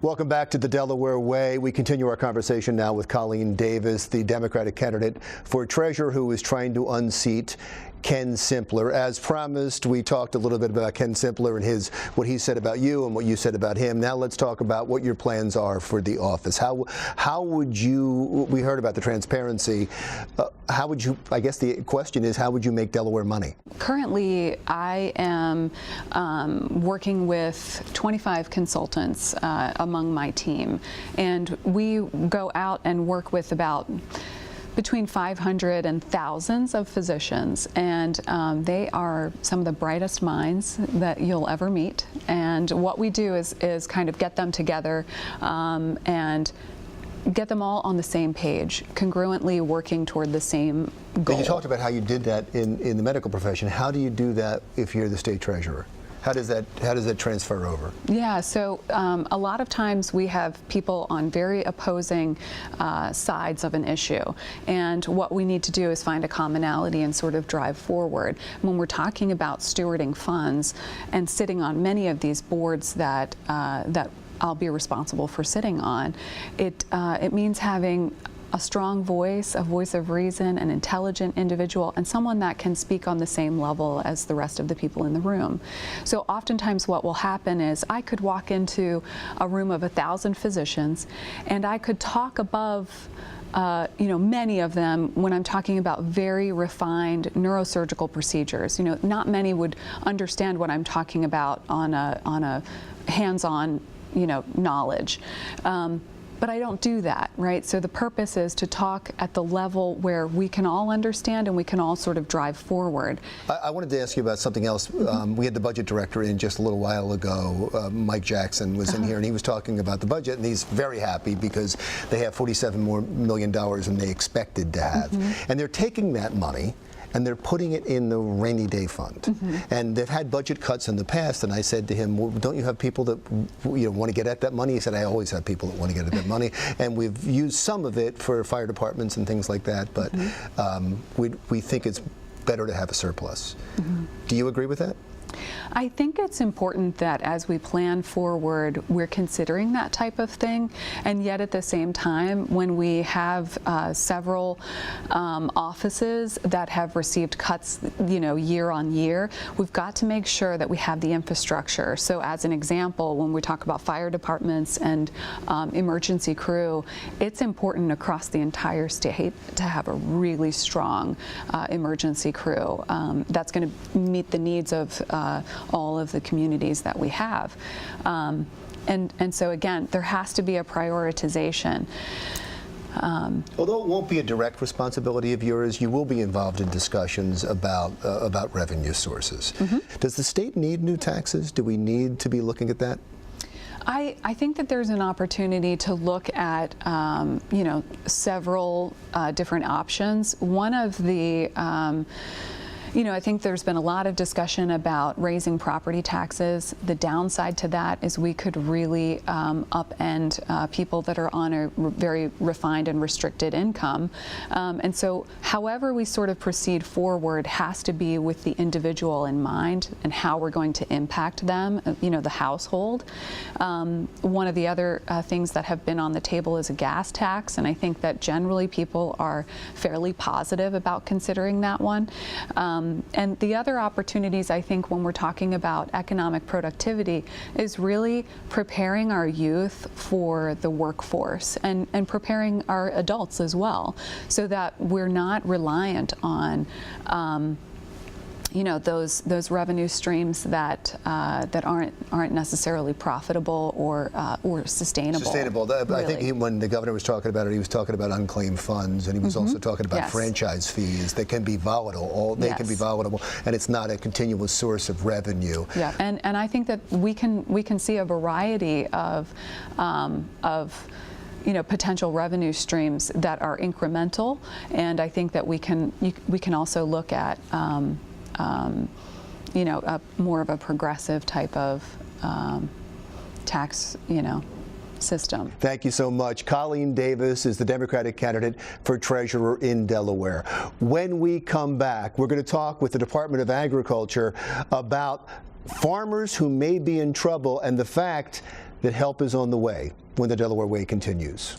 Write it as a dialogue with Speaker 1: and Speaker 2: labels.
Speaker 1: Welcome back to the Delaware Way. We continue our conversation now with Colleen Davis, the Democratic candidate for treasurer who is trying to unseat Ken Simpler. As promised, we talked a little bit about Ken Simpler and what he said about you and what you said about him. Now let's talk about what your plans are for the office. How would you, we heard about the transparency, how would you, I guess the question is, how would you make Delaware money?
Speaker 2: Currently, I am working with 25 consultants among my team, and we go out and work with about between 500 and thousands of physicians, and they are some of the brightest minds that you'll ever meet. And what we do is kind of get them together and get them all on the same page, congruently working toward the same goal.
Speaker 1: But you talked about how you did that in the medical profession. How do you do that if you're the state treasurer? How does that transfer over?
Speaker 2: Yeah, so a lot of times we have people on very opposing sides of an issue, and what we need to do is find a commonality and sort of drive forward. When we're talking about stewarding funds and sitting on many of these boards that I'll be responsible for sitting on, it means having a strong voice, a voice of reason, an intelligent individual, and someone that can speak on the same level as the rest of the people in the room. So oftentimes what will happen is I could walk into a room of 1,000 physicians and I could talk above many of them when I'm talking about very refined neurosurgical procedures. Not many would understand what I'm talking about on a hands-on, knowledge. But I don't do that, right? So the purpose is to talk at the level where we can all understand and we can all sort of drive forward.
Speaker 1: I wanted to ask you about something else. We had the budget director in just a little while ago. Mike Jackson was in here, and he was talking about the budget, and he's very happy because they have $47 million more than they expected to have. And they're taking that money and they're putting it in the rainy day fund. And they've had budget cuts in the past, and I said to him, well, don't you have people that want to get at that money? He said, I always have people that want to get at that money, and we've used some of it for fire departments and things like that, but we think it's better to have a surplus. Do you agree with that?
Speaker 2: I think it's important that as we plan forward, we're considering that type of thing, and yet at the same time, when we have several offices that have received cuts, year on year, we've got to make sure that we have the infrastructure. So as an example, when we talk about fire departments and emergency crew, it's important across the entire state to have a really strong emergency crew that's going to meet the needs of all of the communities that we have. And so again, there has to be a prioritization.
Speaker 1: Although it won't be a direct responsibility of yours, you will be involved in discussions about revenue sources. Does the state need new taxes? Do we need to be looking at that?
Speaker 2: I think that there's an opportunity to look at, several different options. One of the I think there's been a lot of discussion about raising property taxes. The downside to that is we could really upend people that are on a very refined and restricted income. And so however we sort of proceed forward has to be with the individual in mind and how we're going to impact them, the household. One of the other things that have been on the table is a gas tax, and I think that generally people are fairly positive about considering that one. And the other opportunities, I think, when we're talking about economic productivity is really preparing our youth for the workforce and preparing our adults as well, so that we're not reliant on those revenue streams that aren't necessarily profitable or sustainable.
Speaker 1: Really. I think when the governor was talking about it, he was talking about unclaimed funds, and he was also talking about franchise fees that can be volatile. They can be volatile, and it's not a continuous source of revenue.
Speaker 2: Yeah, and I think that we can see a variety of potential revenue streams that are incremental, and I think that we can also look at more of a progressive type of tax, system.
Speaker 1: Thank you so much. Colleen Davis is the Democratic candidate for treasurer in Delaware. When we come back, we're going to talk with the Department of Agriculture about farmers who may be in trouble and the fact that help is on the way when the Delaware Way continues.